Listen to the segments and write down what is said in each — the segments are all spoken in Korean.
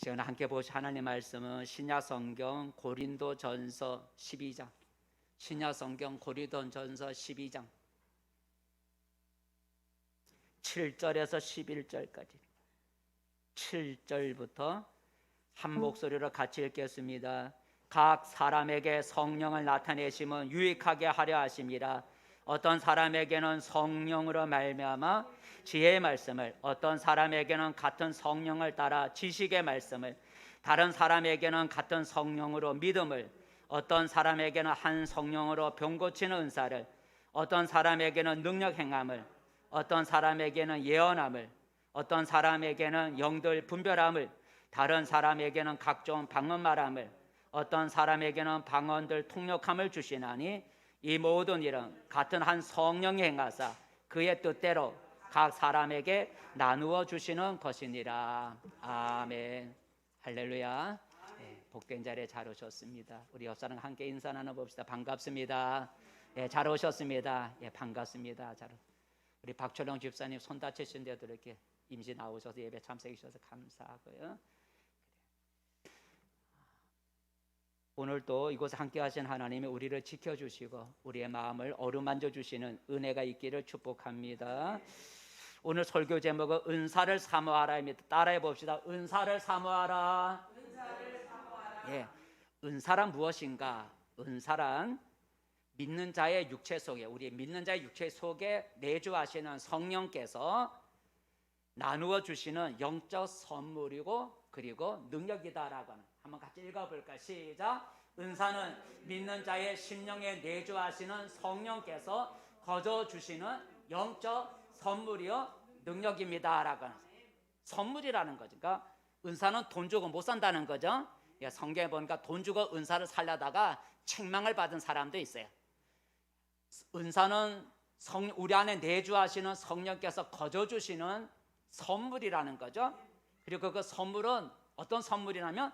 시간에 함께 보실 하나님 말씀은 신약성경 고린도전서 12장, 신약성경 고린도전서 12장 7절에서 11절까지 7절부터 한 목소리로 같이 읽겠습니다. 각 사람에게 성령을 나타내심은 유익하게 하려 하심이라. 어떤 사람에게는 성령으로 말미암아 지혜의 말씀을, 어떤 사람에게는 같은 성령을 따라 지식의 말씀을, 다른 사람에게는 같은 성령으로 믿음을, 어떤 사람에게는 한 성령으로 병 고치는 은사를, 어떤 사람에게는 능력 행함을, 어떤 사람에게는 예언함을, 어떤 사람에게는 영들 분별함을, 다른 사람에게는 각종 방언 말함을, 어떤 사람에게는 방언들 통역함을 주시나니 이 모든 일은 같은 한 성령이 행하사 그의 뜻대로 각 사람에게 나누어 주시는 것이니라. 아멘. 할렐루야. 복된 자리에 잘 오셨습니다. 우리 옆 사람 함께 인사 나눠봅시다. 반갑습니다. 잘 오셨습니다. 반갑습니다. 우리 박철영 집사님 손 다치신데도 이렇게 임시 나오셔서 예배 참석해 주셔서 감사하고요. 오늘도 이곳에 함께 하신 하나님이 우리를 지켜주시고 우리의 마음을 어루만져 주시는 은혜가 있기를 축복합니다. 오늘 설교 제목은 은사를 사모하라입니다. 따라해 봅시다. 은사를 사모하라. 은사를 사모하라. 은사란 무엇인가? 은사란 믿는 자의 육체 속에, 우리 믿는 자의 육체 속에 내주하시는 성령께서 나누어 주시는 영적 선물이고 그리고 능력이다라고 하는, 한번 같이 읽어볼까요? 시작. 은사는 믿는 자의 심령에 내주하시는 성령께서 거저 주시는 영적 선물이요 능력입니다라고 하는, 선물이라는 거죠. 그러니까 은사는 돈 주고 못 산다는 거죠. 성경에 보니까 돈 주고 은사를 살려다가 책망을 받은 사람도 있어요. 은사는 우리 안에 내주하시는 성령께서 거저 주시는 선물이라는 거죠. 그리고 그 선물은 어떤 선물이냐면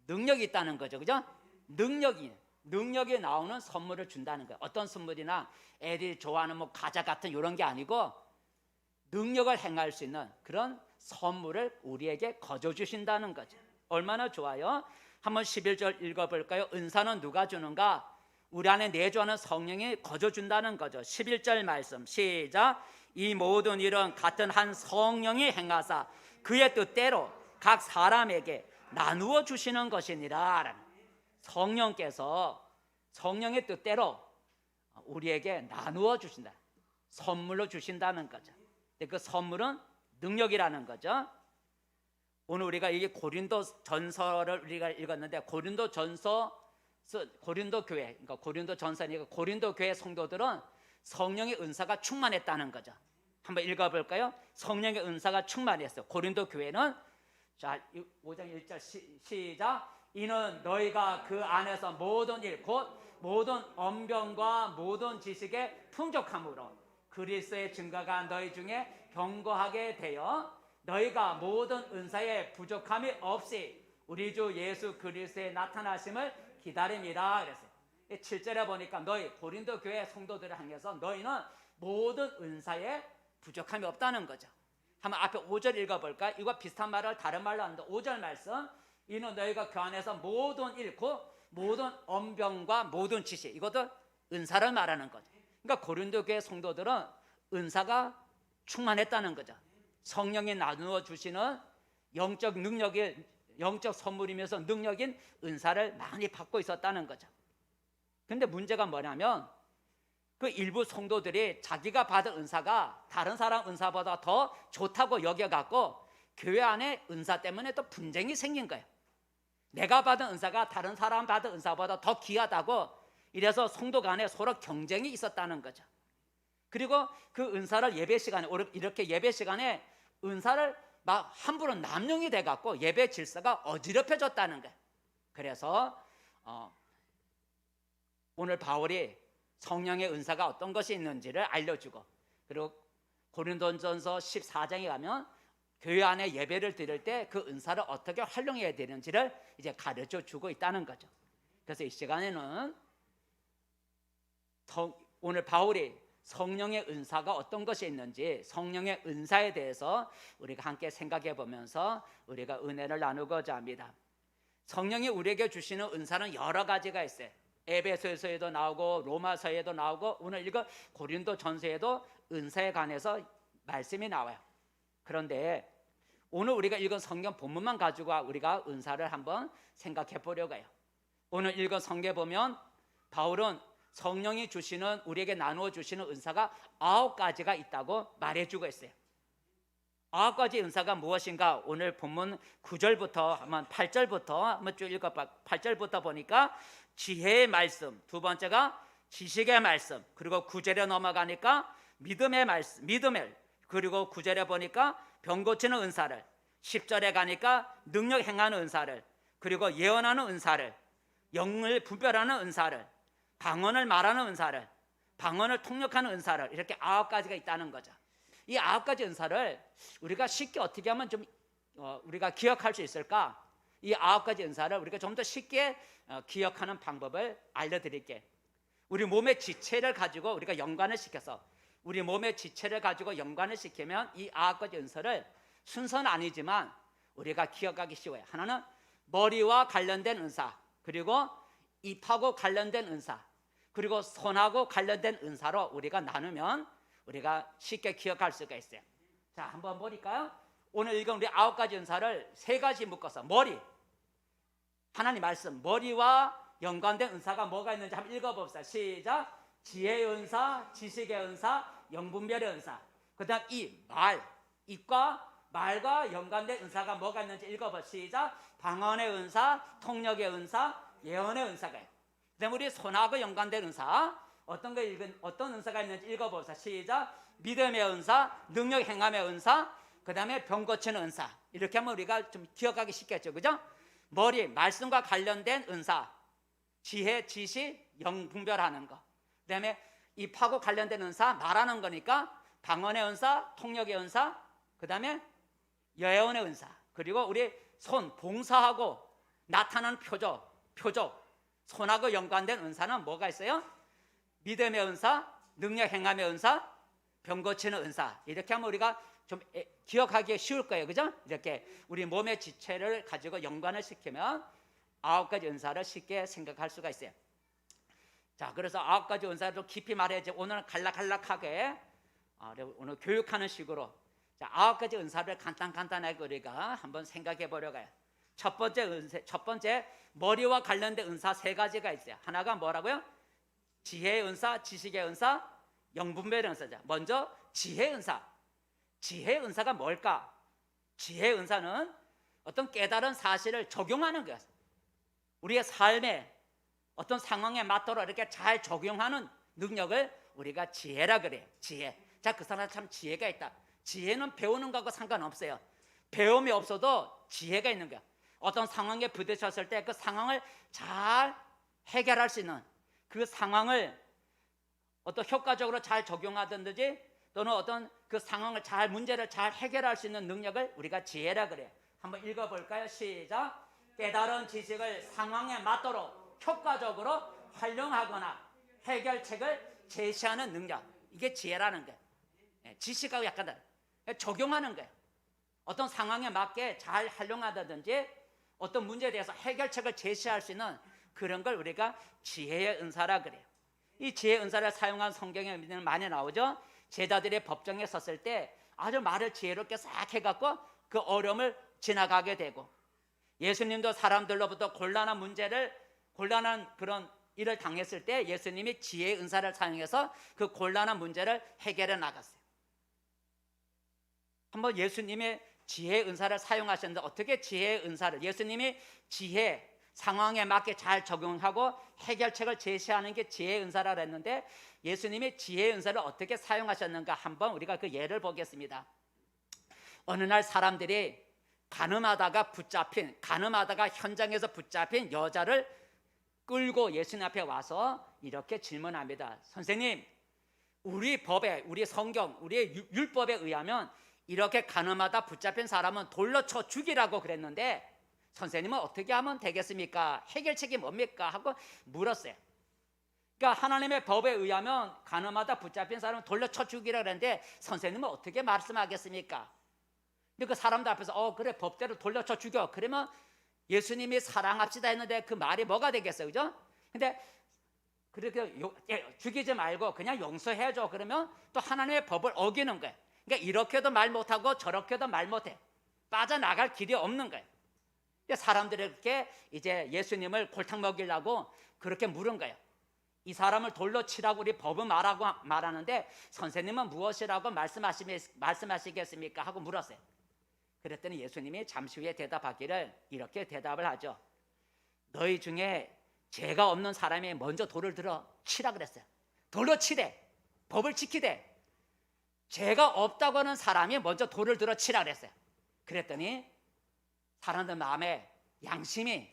능력이 있다는 거죠. 그죠? 능력이 나오는 선물을 준다는 거예요. 어떤 선물이나 애들이 좋아하는 뭐 과자 같은 이런 게 아니고 능력을 행할 수 있는 그런 선물을 우리에게 거저 주신다는 거죠. 얼마나 좋아요? 한번 11절 읽어볼까요? 은사는 누가 주는가? 우리 안에 내주하는 성령이 거저 준다는 거죠. 11절 말씀 시작. 이 모든 일은 같은 한 성령이 행하사 그의 뜻대로 각 사람에게 나누어 주시는 것이니라. 성령께서 성령의 뜻대로 우리에게 나누어 주신다, 선물로 주신다는 거죠. 그 선물은 능력이라는 거죠. 오늘 우리가 이 고린도 전서를 우리가 읽었는데 고린도 교회, 그러니까 고린도 전서니까 고린도 교회 성도들은 성령의 은사가 충만했다는 거죠. 한번 읽어볼까요? 성령의 은사가 충만했어요. 고린도 교회는 자 5장 1절 시작. 이는 너희가 그 안에서 모든 일 곧 모든 언변과 모든 지식에 풍족함으로 그리스도의 증거가 너희 중에 견고하게 되어 너희가 모든 은사에 부족함이 없이 우리 주 예수 그리스도의 나타나심을 기다립니다. 그랬어요. 7절에 보니까 너희 고린도 교회 성도들을 향해서 너희는 모든 은사에 부족함이 없다는 거죠. 한번 앞에 5절 읽어볼까? 이거 비슷한 말을 다른 말로 하는데 5절 말씀. 이는 너희가 그 안에서 모든 일 곧 모든 언변과 모든 지식, 이것도 은사를 말하는 거죠. 그러니까 고린도 교회 성도들은 은사가 충만했다는 거죠. 성령이 나누어 주시는 영적 능력이, 영적 선물이면서 능력인 은사를 많이 받고 있었다는 거죠. 근데 문제가 뭐냐면 그 일부 성도들이 자기가 받은 은사가 다른 사람 은사보다 더 좋다고 여겨갖고 교회 안에 은사 때문에 또 분쟁이 생긴 거예요. 내가 받은 은사가 다른 사람 받은 은사보다 더 귀하다고, 이래서 성도 간에 서로 경쟁이 있었다는 거죠. 그리고 그 은사를 예배 시간에, 이렇게 예배 시간에 은사를 막 함부로 남용이 돼갖고 예배 질서가 어지럽혀졌다는 거예요. 그래서 오늘 바울이 성령의 은사가 어떤 것이 있는지를 알려주고, 그리고 고린도전서 14장에 가면 교회 안에 예배를 드릴 때 그 은사를 어떻게 활용해야 되는지를 이제 가르쳐 주고 있다는 거죠. 그래서 이 시간에는 오늘 바울이 성령의 은사가 어떤 것이 있는지, 성령의 은사에 대해서 우리가 함께 생각해 보면서 우리가 은혜를 나누고자 합니다. 성령이 우리에게 주시는 은사는 여러 가지가 있어요. 에베소서에도 나오고 로마서에도 나오고 오늘 읽은 고린도전서에도 은사에 관해서 말씀이 나와요. 그런데 오늘 우리가 읽은 성경 본문만 가지고 우리가 은사를 한번 생각해 보려고 해요. 오늘 읽은 성경에 보면 바울은 성령이 주시는, 우리에게 나누어 주시는 은사가 9가지가 있다고 말해주고 있어요. 9가지 은사가 무엇인가? 오늘 본문 9절부터 한번 8절부터 한번 쭉 읽어봐. 8절부터 보니까 지혜의 말씀, 두 번째가 지식의 말씀, 그리고 9절에 넘어가니까 믿음의 말씀, 그리고 9절에 보니까 병 고치는 은사를, 10절에 가니까 능력 행하는 은사를, 그리고 예언하는 은사를, 영을 분별하는 은사를, 방언을 말하는 은사를, 방언을 통역하는 은사를, 이렇게 9가지가 있다는 거죠. 이 9가지 은사를 우리가 쉽게 어떻게 하면 좀 우리가 기억할 수 있을까? 이 9가지 은사를 우리가 좀 더 쉽게 기억하는 방법을 알려드릴게. 우리 몸의 지체를 가지고 우리가 연관을 시켜서, 우리 몸의 지체를 가지고 연관을 시키면 이 9가지 은사를 순서는 아니지만 우리가 기억하기 쉬워요. 하나는 머리와 관련된 은사, 그리고 입하고 관련된 은사, 그리고 손하고 관련된 은사로 우리가 나누면 우리가 쉽게 기억할 수가 있어요. 자, 한번 보니까요. 오늘 읽은 우리 9가지 은사를 3가지 묶어서, 머리, 하나님 말씀, 머리와 연관된 은사가 뭐가 있는지 한번 읽어봅시다. 시작. 지혜의 은사, 지식의 은사, 영분별의 은사. 그 다음 입과 말과 연관된 은사가 뭐가 있는지 읽어봅시다. 시작. 방언의 은사, 통역의 은사, 예언의 은사가 있어요. 그 다음 우리 손하고 연관된 은사, 어떤 은사가 있는지 읽어봅시다. 시작. 믿음의 은사, 능력 행함의 은사, 그 다음에 병 고치는 은사. 이렇게 하면 우리가 좀 기억하기 쉽겠죠, 그죠? 머리, 말씀과 관련된 은사, 지혜, 지식, 영 분별하는 거. 그 다음에 입하고 관련된 은사, 말하는 거니까 방언의 은사, 통역의 은사, 그 다음에 예언의 은사. 그리고 우리 손, 봉사하고 나타나는 표적, 손하고 연관된 은사는 뭐가 있어요? 믿음의 은사, 능력 행함의 은사, 병 고치는 은사. 이렇게 하면 우리가 좀 기억하기 쉬울 거예요, 그죠? 이렇게 우리 몸의 지체를 가지고 연관을 시키면 9가지 은사를 쉽게 생각할 수가 있어요. 자, 그래서 9가지 은사를 좀 깊이 말해야지. 오늘은 간략하게 오늘 교육하는 식으로, 자, 9가지 은사를 간단하게 우리가 한번 생각해 보려고 해요. 첫 번째 머리와 관련된 은사 3가지가 있어요. 하나가 뭐라고요? 지혜의 은사, 지식의 은사, 영분별의 은사죠. 먼저 지혜의 은사. 지혜의 은사가 뭘까? 지혜의 은사는 어떤 깨달은 사실을 적용하는 거예요. 우리의 삶에 어떤 상황에 맞도록 이렇게 잘 적용하는 능력을 우리가 지혜라 그래요. 지혜. 자, 그 사람 참 지혜가 있다. 지혜는 배우는 거하고 상관없어요. 배움이 없어도 지혜가 있는 거야. 어떤 상황에 부딪혔을 때 그 상황을 잘 해결할 수 있는, 그 상황을 어떤 효과적으로 잘 적용하든지 또는 어떤 그 상황을 문제를 잘 해결할 수 있는 능력을 우리가 지혜라 그래요. 한번 읽어볼까요? 시작. 깨달은 지식을 상황에 맞도록 효과적으로 활용하거나 해결책을 제시하는 능력, 이게 지혜라는 거예요. 지식하고 약간 다르요. 적용하는 거예요. 어떤 상황에 맞게 잘 활용하다든지 어떤 문제에 대해서 해결책을 제시할 수 있는 그런 걸 우리가 지혜의 은사라 그래요. 이 지혜의 은사를 사용한 성경에 많이 나오죠. 제자들의 법정에 섰을 때 아주 말을 지혜롭게 싹 해갖고 그 어려움을 지나가게 되고, 예수님도 사람들로부터 곤란한 그런 일을 당했을 때 예수님이 지혜의 은사를 사용해서 그 곤란한 문제를 해결해 나갔어요. 한번 예수님의 지혜의 은사를 사용하셨는데, 어떻게 지혜의 은사를, 예수님이 지혜, 상황에 맞게 잘 적용하고 해결책을 제시하는 게 지혜의 은사라고 했는데, 예수님이 지혜의 은사를 어떻게 사용하셨는가 한번 우리가 그 예를 보겠습니다. 어느 날 사람들이 가늠하다가 현장에서 붙잡힌 여자를 끌고 예수님 앞에 와서 이렇게 질문합니다. 선생님, 우리 법에, 우리 성경, 우리의 율법에 의하면 이렇게 가늠하다 붙잡힌 사람은 돌로 쳐 죽이라고 그랬는데 선생님은 어떻게 하면 되겠습니까? 해결책이 뭡니까? 하고 물었어요. 그러니까 하나님의 법에 의하면 간음하다 붙잡힌 사람을 돌려쳐 죽이라 그랬는데 선생님은 어떻게 말씀하겠습니까? 근데 그 사람들 앞에서 그래 법대로 돌려쳐 죽여 그러면 예수님이 사랑합시다 했는데 그 말이 뭐가 되겠어요, 그죠? 근데 그렇게 죽이지 말고 그냥 용서해줘 그러면 또 하나님의 법을 어기는 거예요. 그러니까 이렇게도 말 못하고 저렇게도 말 못해. 빠져나갈 길이 없는 거예요. 사람들이 이렇게 이제 예수님을 골탕 먹이려고 그렇게 물은 거예요. 이 사람을 돌로 치라고 우리 법은 말하는데 선생님은 무엇이라고 말씀하시겠습니까? 하고 물었어요. 그랬더니 예수님이 잠시 후에 대답하기를 이렇게 대답을 하죠. 너희 중에 죄가 없는 사람이 먼저 돌을 들어 치라 그랬어요. 돌로 치래. 법을 지키되 죄가 없다고 하는 사람이 먼저 돌을 들어 치라 그랬어요. 그랬더니 사람들 마음에 양심이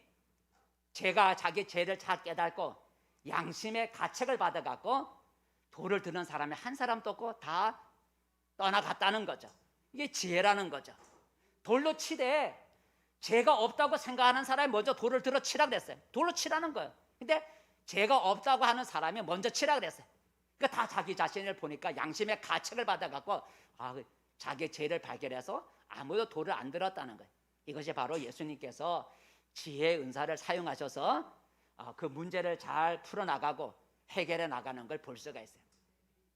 죄가 자기 죄를 잘 깨닫고 양심의 가책을 받아갖고 돌을 드는 사람이 한 사람도 없고 다 떠나갔다는 거죠. 이게 지혜라는 거죠. 돌로 치되 죄가 없다고 생각하는 사람이 먼저 돌을 들어 치라 그랬어요. 돌로 치라는 거예요. 근데 죄가 없다고 하는 사람이 먼저 치라 그랬어요. 그러니까 다 자기 자신을 보니까 양심의 가책을 받아갖고 자기 죄를 발견해서 아무도 돌을 안 들었다는 거예요. 이것이 바로 예수님께서 지혜의 은사를 사용하셔서 그 문제를 잘 풀어나가고 해결해 나가는 걸 볼 수가 있어요.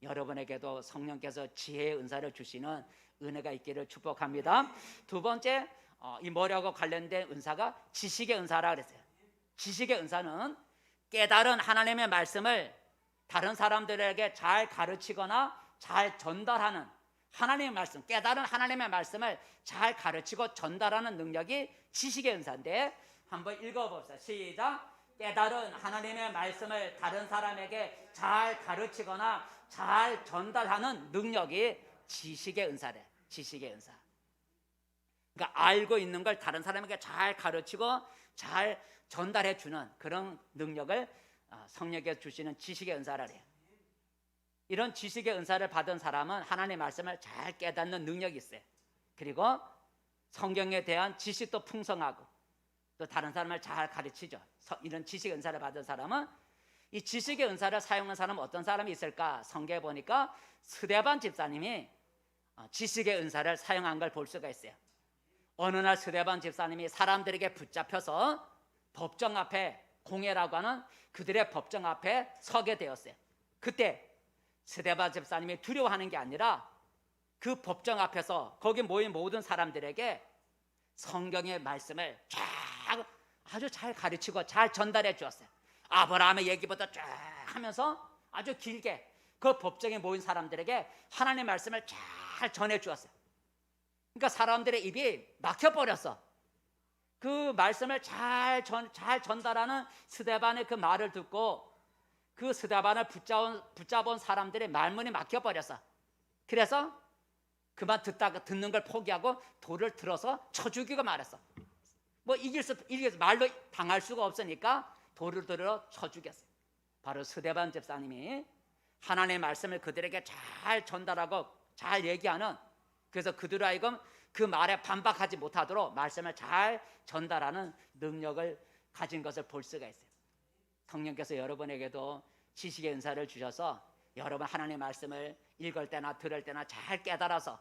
여러분에게도 성령께서 지혜의 은사를 주시는 은혜가 있기를 축복합니다. 두 번째, 이 머리하고 관련된 은사가 지식의 은사라 그랬어요. 지식의 은사는 깨달은 하나님의 말씀을 다른 사람들에게 잘 가르치거나 잘 전달하는 하나님의 말씀, 깨달은 하나님의 말씀을 잘 가르치고 전달하는 능력이 지식의 은사인데 한번 읽어봅시다. 시작. 깨달은 하나님의 말씀을 다른 사람에게 잘 가르치거나 잘 전달하는 능력이 지식의 은사래. 지식의 은사. 그러니까 알고 있는 걸 다른 사람에게 잘 가르치고 잘 전달해 주는 그런 능력을 성령께서 주시는 지식의 은사라래요. 이런 지식의 은사를 받은 사람은 하나님의 말씀을 잘 깨닫는 능력이 있어요. 그리고 성경에 대한 지식도 풍성하고 또 다른 사람을 잘 가르치죠. 이런 지식의 은사를 받은 사람은 이 지식의 은사를 사용한 사람은 어떤 사람이 있을까? 성경에 보니까 스데반 집사님이 지식의 은사를 사용한 걸 볼 수가 있어요. 어느 날 스데반 집사님이 사람들에게 붙잡혀서 법정 앞에 공회라고 하는 그들의 법정 앞에 서게 되었어요. 그때 스데반 집사님이 두려워하는 게 아니라 그 법정 앞에서 거기 모인 모든 사람들에게 성경의 말씀을 아주 잘 가르치고 잘 전달해 주었어요. 아브라함의 얘기부터 쫙 하면서 아주 길게 그 법정에 모인 사람들에게 하나님의 말씀을 잘 전해 주었어요. 그러니까 사람들의 입이 막혀버렸어. 그 말씀을 잘 전달하는 스데반의 그 말을 듣고 그 스데반을 붙잡은 사람들의 말문이 막혀버렸어. 그래서 그만 듣는 걸 포기하고 돌을 들어서 쳐 죽이고 말했어. 뭐 이길 말로 당할 수가 없으니까 돌을 들어 쳐 죽였어요. 바로 스데반 집사님이 하나님의 말씀을 그들에게 잘 전달하고 잘 얘기하는, 그래서 그들 하여금 그 말에 반박하지 못하도록 말씀을 잘 전달하는 능력을 가진 것을 볼 수가 있어요. 성령께서 여러분에게도 지식의 은사를 주셔서 여러분 하나님의 말씀을 읽을 때나 들을 때나 잘 깨달아서,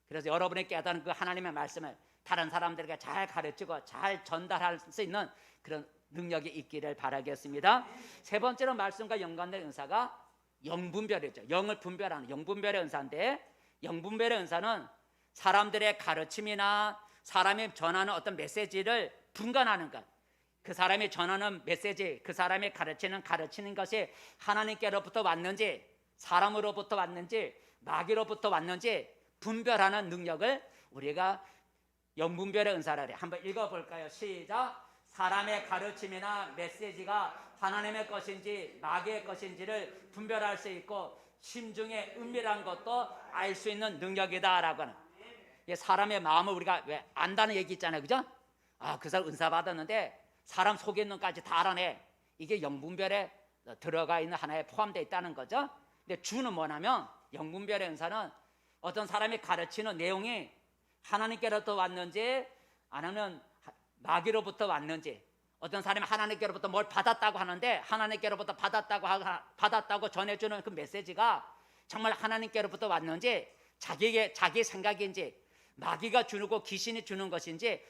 그래서 여러분이 깨달은 그 하나님의 말씀을 다른 사람들에게 잘 가르치고 잘 전달할 수 있는 그런 능력이 있기를 바라겠습니다. 세 번째로 말씀과 연관된 은사가 영분별이죠. 영을 분별하는 영분별의 은사인데, 영분별의 은사는 사람들의 가르침이나 사람이 전하는 어떤 메시지를 분간하는 것, 그 사람이 전하는 메시지, 그 사람이 가르치는 것이 하나님께로부터 왔는지 사람으로부터 왔는지 마귀로부터 왔는지 분별하는 능력을 우리가 영분별의 은사라 그래요. 한번 읽어볼까요? 시작. 사람의 가르침이나 메시지가 하나님의 것인지 마귀의 것인지를 분별할 수 있고 심중의 은밀한 것도 알 수 있는 능력이다 라고 하는, 사람의 마음을 우리가 왜 안다는 얘기 있잖아요, 그죠? 그 사람 은사 받았는데 사람 속에 있는 것까지 다 알아내. 이게 영분별에 들어가 있는 하나에 포함되어 있다는 거죠. 근데 주는 뭐냐면 영분별의 은사는 어떤 사람이 가르치는 내용이 하나님께로부터 왔는지 아니면 마귀로부터 왔는지 어떤 사람이 하나님께로부터 뭘 받았다고 하는데 하나님께로부터 받았다고 전해주는 그 메시지가 정말 하나님께로부터 왔는지 자기 생각인지 마귀가 주고 귀신이 주는 것인지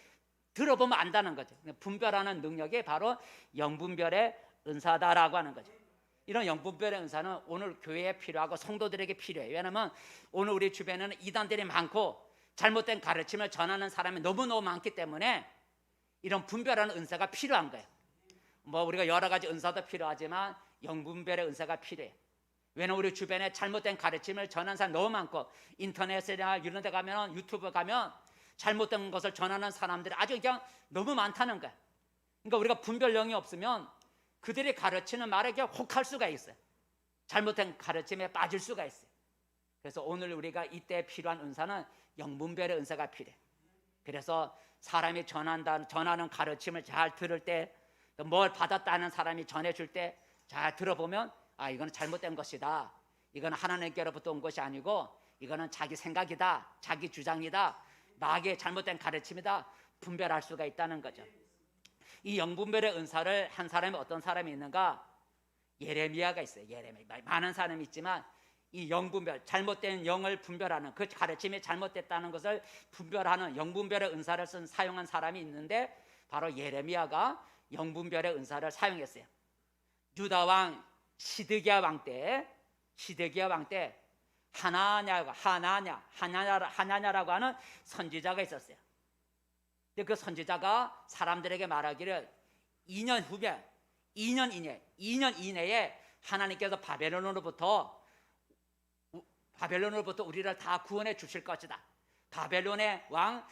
들어보면 안다는 거죠. 분별하는 능력이 바로 영분별의 은사다라고 하는 거죠. 이런 영분별의 은사는 오늘 교회에 필요하고 성도들에게 필요해요. 왜냐하면 오늘 우리 주변에는 이단들이 많고 잘못된 가르침을 전하는 사람이 너무너무 많기 때문에 이런 분별하는 은사가 필요한 거예요. 뭐 우리가 여러 가지 은사도 필요하지만 영분별의 은사가 필요해요. 왜냐하면 우리 주변에 잘못된 가르침을 전하는 사람 너무 많고 인터넷이나 이런 데 가면 유튜브 가면 잘못된 것을 전하는 사람들이 아주 그냥 너무 많다는 거예요. 그러니까 우리가 분별력이 없으면 그들이 가르치는 말에 그냥 혹할 수가 있어요. 잘못된 가르침에 빠질 수가 있어요. 그래서 오늘 우리가 이때 필요한 은사는 영분별의 은사가 필요해요. 그래서 사람이 전하는 가르침을 잘 들을 때, 뭘 받았다는 사람이 전해줄 때 잘 들어보면 아, 이거는 잘못된 것이다. 이거는 하나님께로부터 온 것이 아니고 이거는 자기 생각이다. 자기 주장이다. 마귀의 잘못된 가르침이다. 분별할 수가 있다는 거죠. 이 영분별의 은사를 한 사람이 어떤 사람이 있는가? 예레미야가 있어요. 예레미야. 많은 사람이 있지만 이 영분별, 잘못된 영을 분별하는, 그 가르침이 잘못됐다는 것을 분별하는 영분별의 은사를 사용한 사람이 있는데 바로 예레미야가 영분별의 은사를 사용했어요. 유다 왕 시드기야 왕 때 하나냐라고 하는 선지자가 있었어요. 근데 그 선지자가 사람들에게 말하기를 2년 이내에 하나님께서 바벨론으로부터 우리를 다 구원해 주실 것이다. 바벨론의 왕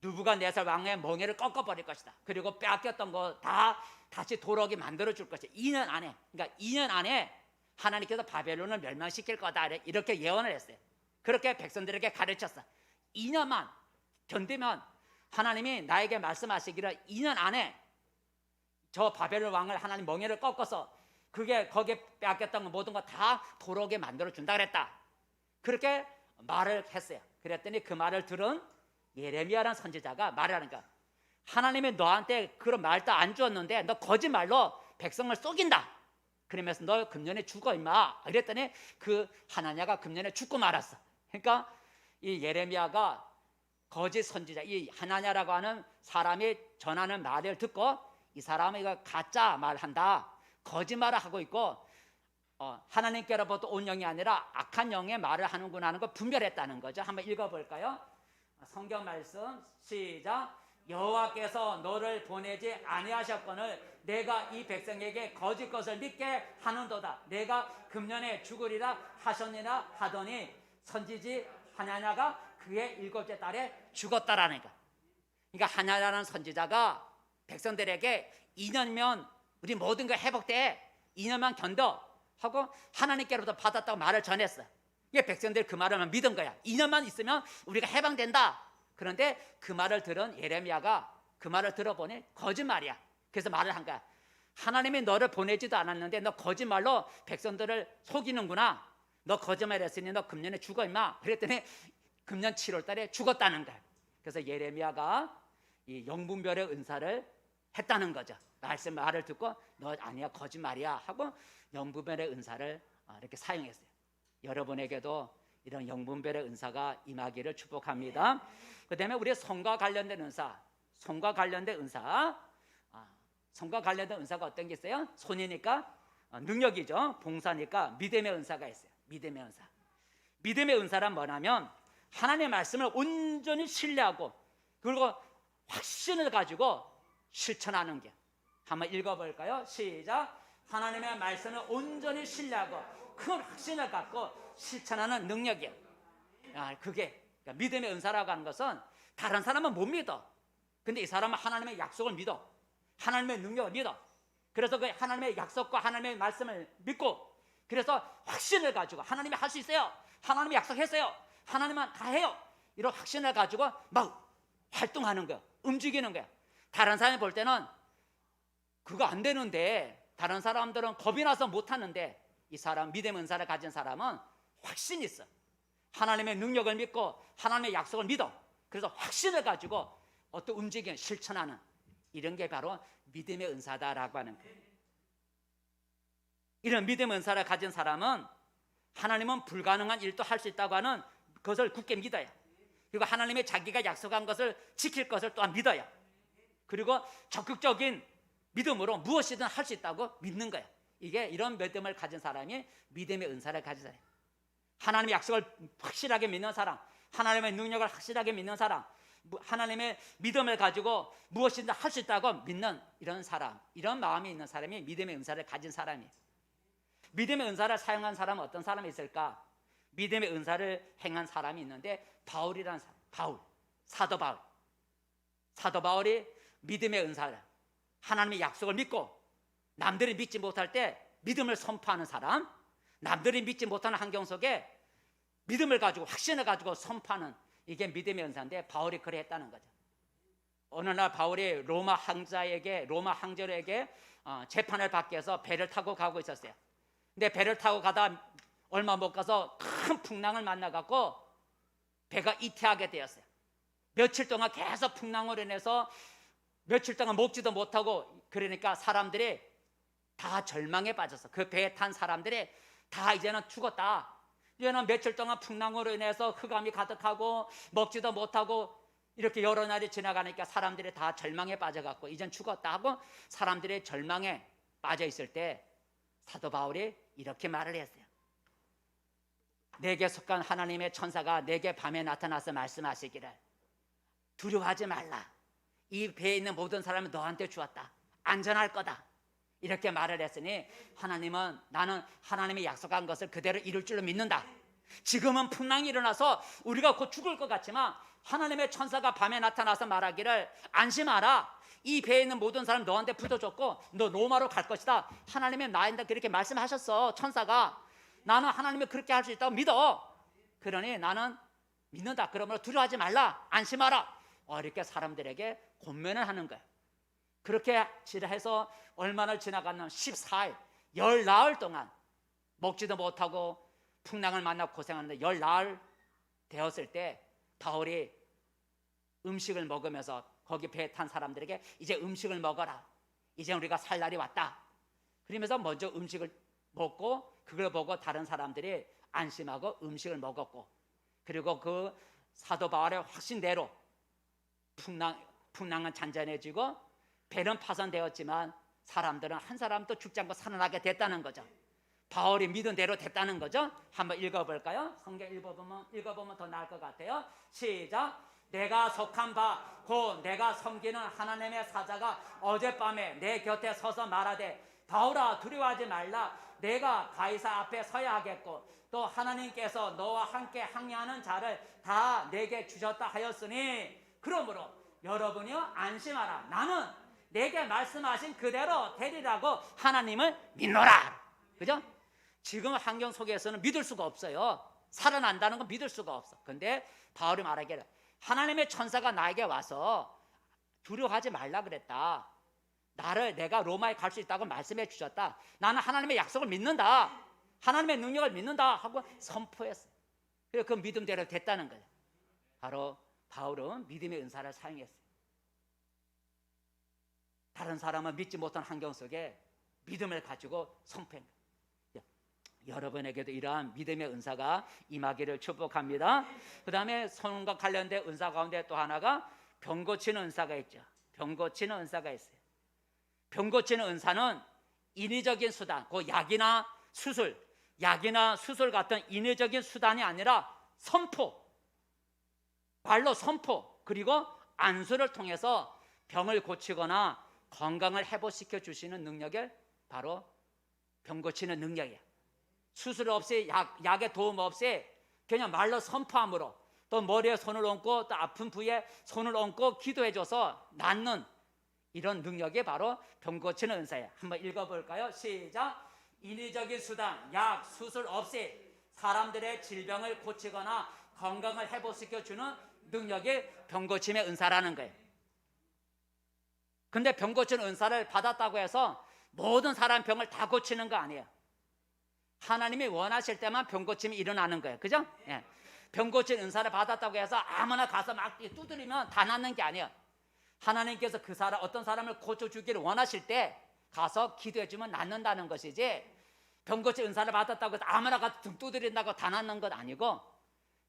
느부갓네살 왕의 멍에를 꺾어버릴 것이다. 그리고 빼앗겼던 거 다 다시 돌아오게 만들어 줄 것이다. 2년 안에, 그러니까 2년 안에 하나님께서 바벨론을 멸망시킬 거다. 이렇게 예언을 했어요. 그렇게 백성들에게 가르쳤어. 2년만 견디면 하나님이 나에게 말씀하시기를 2년 안에 저 바벨론 왕을 하나님 멍에를 꺾어서 그게 거기에 빼앗겼던 모든 거 다 돌아오게 만들어 준다 그랬다. 그렇게 말을 했어요. 그랬더니 그 말을 들은 예레미야라는 선지자가 말을 하니까 하나님이 너한테 그런 말도 안 주었는데 너 거짓말로 백성을 속인다. 그러면서 너 금년에 죽어 임마. 그랬더니 그 하나냐가 금년에 죽고 말았어. 그러니까 이 예레미야가 거짓 선지자, 이 하나냐라고 하는 사람이 전하는 말을 듣고 이 사람은 이거 가짜 말한다, 거짓말을 하고 있고 하나님께로부터 온 영이 아니라 악한 영의 말을 하는구나 하는 걸 분별했다는 거죠. 한번 읽어볼까요? 성경 말씀 시작. 여호와께서 너를 보내지 아니하셨거늘 내가 이 백성에게 거짓 것을 믿게 하는도다. 내가 금년에 죽으리라 하셨느냐 하더니 선지지 하나냐가 그의 7째 달에 죽었다라니까. 그러니까 하나냐라는 선지자가 백성들에게 2년면 우리 모든 거 회복돼, 2년만 견뎌 하고 하나님께로부터 받았다고 말을 전했어. 이게 백성들이 그 말을 믿은 거야. 2년만 있으면 우리가 해방된다. 그런데 그 말을 들은 예레미야가 그 말을 들어보니 거짓말이야. 그래서 말을 한 거야. 하나님이 너를 보내지도 않았는데 너 거짓말로 백성들을 속이는구나. 너 거짓말했으니 너 금년에 죽어 임마. 그랬더니 금년 7월 달에 죽었다는 거야. 그래서 예레미야가 이 영분별의 은사를 했다는 거죠. 말을 듣고 너 아니야 거짓말이야 하고 영분별의 은사를 이렇게 사용했어요. 여러분에게도 이런 영분별의 은사가 임하기를 축복합니다. 그 다음에 우리의 성과 관련된 은사, 성과 관련된 은사가 어떤 게 있어요? 손이니까 능력이죠. 봉사니까 믿음의 은사가 있어요. 믿음의 은사란 뭐냐면 하나님의 말씀을 온전히 신뢰하고 그리고 확신을 가지고 실천하는 게. 한번 읽어볼까요? 시작. 하나님의 말씀을 온전히 신뢰하고 큰 확신을 갖고 실천하는 능력이에요. 그게 그러니까 믿음의 은사라고 하는 것은 다른 사람은 못 믿어. 근데 이 사람은 하나님의 약속을 믿어. 하나님의 능력을 믿어. 그래서 그 하나님의 약속과 하나님의 말씀을 믿고 그래서 확신을 가지고 하나님이 할 수 있어요. 하나님이 약속했어요. 하나님은 다 해요. 이런 확신을 가지고 막 활동하는 거야. 움직이는 거야. 다른 사람이 볼 때는 그거 안 되는데, 다른 사람들은 겁이 나서 못 하는데 이 사람, 믿음의 은사를 가진 사람은 확신이 있어. 하나님의 능력을 믿고 하나님의 약속을 믿어. 그래서 확신을 가지고 어떤 움직임, 실천하는 이런 게 바로 믿음의 은사다라고 하는 거예요. 이런 믿음의 은사를 가진 사람은 하나님은 불가능한 일도 할 수 있다고 하는 것을 굳게 믿어요. 그리고 하나님의 자기가 약속한 것을 지킬 것을 또한 믿어요. 그리고 적극적인 믿음으로 무엇이든 할 수 있다고 믿는 거예요. 이게 이런 믿음을 가진 사람이 믿음의 은사를 가진 사람이에요. 하나님의 약속을 확실하게 믿는 사람, 하나님의 능력을 확실하게 믿는 사람, 하나님의 믿음을 가지고 무엇이든 할 수 있다고 믿는 이런 사람, 이런 마음이 있는 사람이 믿음의 은사를 가진 사람이에요. 믿음의 은사를 사용한 사람은 어떤 사람이 있을까? 믿음의 은사를 행한 사람이 있는데 바울이라는 사람, 사도 바울이 믿음의 은사를, 하나님의 약속을 믿고 남들이 믿지 못할 때 믿음을 선포하는 사람, 남들이 믿지 못하는 환경 속에 믿음을 가지고 확신을 가지고 선포하는, 이게 믿음의 은사인데 바울이 그래 했다는 거죠. 어느 날 바울이 로마 황제에게 재판을 받기 위해서 배를 타고 가고 있었어요. 근데 배를 타고 가다 얼마 못 가서 큰 풍랑을 만나갖고 배가 이태하게 되었어요. 며칠 동안 계속 풍랑으로 인해서 며칠 동안 먹지도 못하고, 그러니까 사람들이 다 절망에 빠졌어. 그 배에 탄 사람들이 다 이제는 죽었다. 이제는 며칠 동안 풍랑으로 인해서 흑암이 가득하고 먹지도 못하고 이렇게 여러 날이 지나가니까 사람들이 다 절망에 빠져갖고 이젠 죽었다 하고 사람들이 절망에 빠져 있을 때 사도 바울이 이렇게 말을 했어요. 내게 속한 하나님의 천사가 내게 밤에 나타나서 말씀하시기를 두려워하지 말라. 이 배에 있는 모든 사람은 너한테 주었다. 안전할 거다. 이렇게 말을 했으니 나는 하나님이 약속한 것을 그대로 이룰 줄로 믿는다. 지금은 풍랑이 일어나서 우리가 곧 죽을 것 같지만 하나님의 천사가 밤에 나타나서 말하기를 안심하라. 이 배에 있는 모든 사람 너한테 붙어줬고 너 로마로 갈 것이다. 하나님이 나한테 그렇게 말씀하셨어. 천사가. 나는 하나님이 그렇게 할 수 있다고 믿어. 그러니 나는 믿는다. 그러므로 두려워하지 말라. 안심하라. 이렇게 사람들에게 권면을 하는 거예요. 그렇게 해서 얼마나 지나갔나 14일, 열 나흘 동안 먹지도 못하고 풍랑을 만나 고생하는데 열 나흘 되었을 때 바울이 음식을 먹으면서 거기 배에 탄 사람들에게 이제 음식을 먹어라. 이제 우리가 살 날이 왔다. 그러면서 먼저 음식을 먹고 그걸 보고 다른 사람들이 안심하고 음식을 먹었고, 그리고 그 사도 바울의 확신대로 풍랑은 잔잔해지고 배는 파손되었지만 사람들은 한 사람도 죽지 않고 살아나게 됐다는 거죠. 바울이 믿은 대로 됐다는 거죠. 한번 읽어볼까요? 성경 읽어보면 더 나을 것 같아요. 시작. 내가 속한 바 곧 내가 섬기는 하나님의 사자가 어젯밤에 내 곁에 서서 말하되 바울아 두려워하지 말라. 내가 가이사 앞에 서야 하겠고 또 하나님께서 너와 함께 항해하는 자를 다 내게 주셨다 하였으니 그러므로 여러분이여 안심하라. 나는 내게 말씀하신 그대로 되리라고 하나님을 믿노라. 그죠? 지금 환경 속에서는 믿을 수가 없어요. 살아난다는 건 믿을 수가 없어. 근데 바울이 말하기를 하나님의 천사가 나에게 와서 두려워하지 말라 그랬다. 내가 로마에 갈 수 있다고 말씀해 주셨다. 나는 하나님의 약속을 믿는다. 하나님의 능력을 믿는다 하고 선포했어요. 그래서 그 믿음대로 됐다는 거예요. 바로 바울은 믿음의 은사를 사용했어요. 다른 사람은 믿지 못한 환경 속에 믿음을 가지고 선포한 거예요. 여러분에게도 이러한 믿음의 은사가 임하기를 축복합니다. 그 다음에 성령과 관련된 은사 가운데 또 하나가 병 고치는 은사가 있죠. 병 고치는 은사가 있어요. 병 고치는 은사는 인위적인 수단, 그 약이나 수술 같은 인위적인 수단이 아니라 선포, 말로 선포, 그리고 안수를 통해서 병을 고치거나 건강을 회복시켜 주시는 능력이 바로 병 고치는 능력이에요. 수술 없이 약의 도움 없이 그냥 말로 선포함으로 또 머리에 손을 얹고 또 아픈 부위에 손을 얹고 기도해줘서 낫는 이런 능력이 바로 병 고치는 은사예요. 한번 읽어볼까요? 시작. 인위적인 수단, 약, 수술 없이 사람들의 질병을 고치거나 건강을 회복시켜주는 능력이 병 고침의 은사라는 거예요. 근데 병 고치는 은사를 받았다고 해서 모든 사람 병을 다 고치는 거 아니에요. 하나님이 원하실 때만 병 고침이 일어나는 거예요. 그죠? 예. 병 고치는 은사를 받았다고 해서 아무나 가서 막 두드리면 다 낫는 게 아니에요. 하나님께서 그 사람, 어떤 사람을 고쳐주기를 원하실 때 가서 기도해주면 낫는다는 것이지, 병 고칠 은사를 받았다고 해서 아무나 가서 등 두드린다고 다 낫는 것 아니고,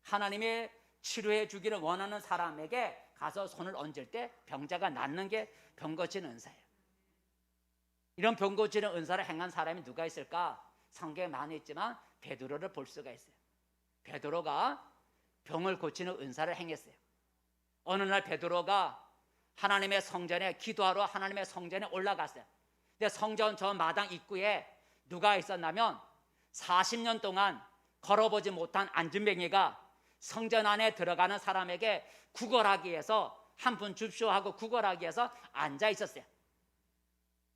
하나님이 치료해 주기를 원하는 사람에게 가서 손을 얹을 때 병자가 낫는 게 병 고치는 은사예요. 이런 병 고치는 은사를 행한 사람이 누가 있을까? 성경에 많이 있지만 베드로를 볼 수가 있어요. 베드로가 병을 고치는 은사를 행했어요. 어느 날 베드로가 하나님의 성전에 기도하러 하나님의 성전에 올라갔어요. 근데 성전 저 마당 입구에 누가 있었냐면 40년 동안 걸어보지 못한 안진뱅이가 성전 안에 들어가는 사람에게 구걸하기 위해서 한 분 줍쇼 하고 구걸하기 위해서 앉아 있었어요.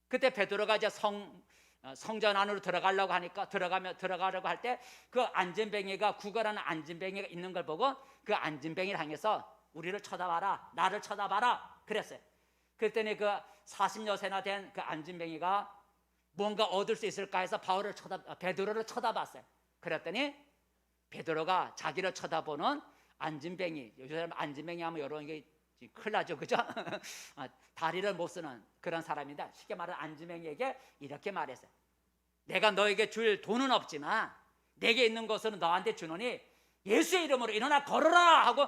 그때 베드로가 이제 성전 안으로 들어가려고 하니까 들어가려고 할 때 그 안진뱅이가 구걸하는 안진뱅이가 있는 걸 보고 그 안진뱅이를 향해서 우리를 쳐다봐라, 나를 쳐다봐라 그랬어요. 그랬더니 그 40여세나 된 그 안진뱅이가 뭔가 얻을 수 있을까 해서 베드로를 쳐다봤어요. 그랬더니 베드로가 자기를 쳐다보는 안진뱅이, 요즘 안진뱅이 하면 이런 게 큰일 나죠, 그죠? 다리를 못 쓰는 그런 사람인데, 쉽게 말하면 안진뱅이에게 이렇게 말했어요. 내가 너에게 줄 돈은 없지만 내게 있는 것은 너한테 주노니 예수의 이름으로 일어나 걸어라 하고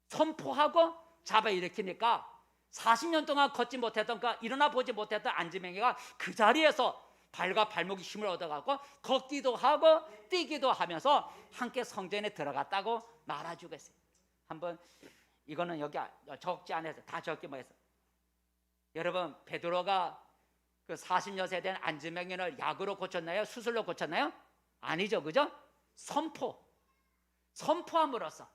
선포하고 잡아 일으키니까 40년 동안 걷지 못했던, 일어나 보지 못했던 안진뱅이가 그 자리에서 발과 발목에 힘을 얻어가고 걷기도 하고 뛰기도 하면서 함께 성전에 들어갔다고 말해주고 있어요. 한번 이거는 여기 적지 않아서 다 적기 뭐 해서, 여러분 베드로가 그 40여세 된 안진뱅이를 약으로 고쳤나요? 수술로 고쳤나요? 아니죠, 그죠? 선포함으로써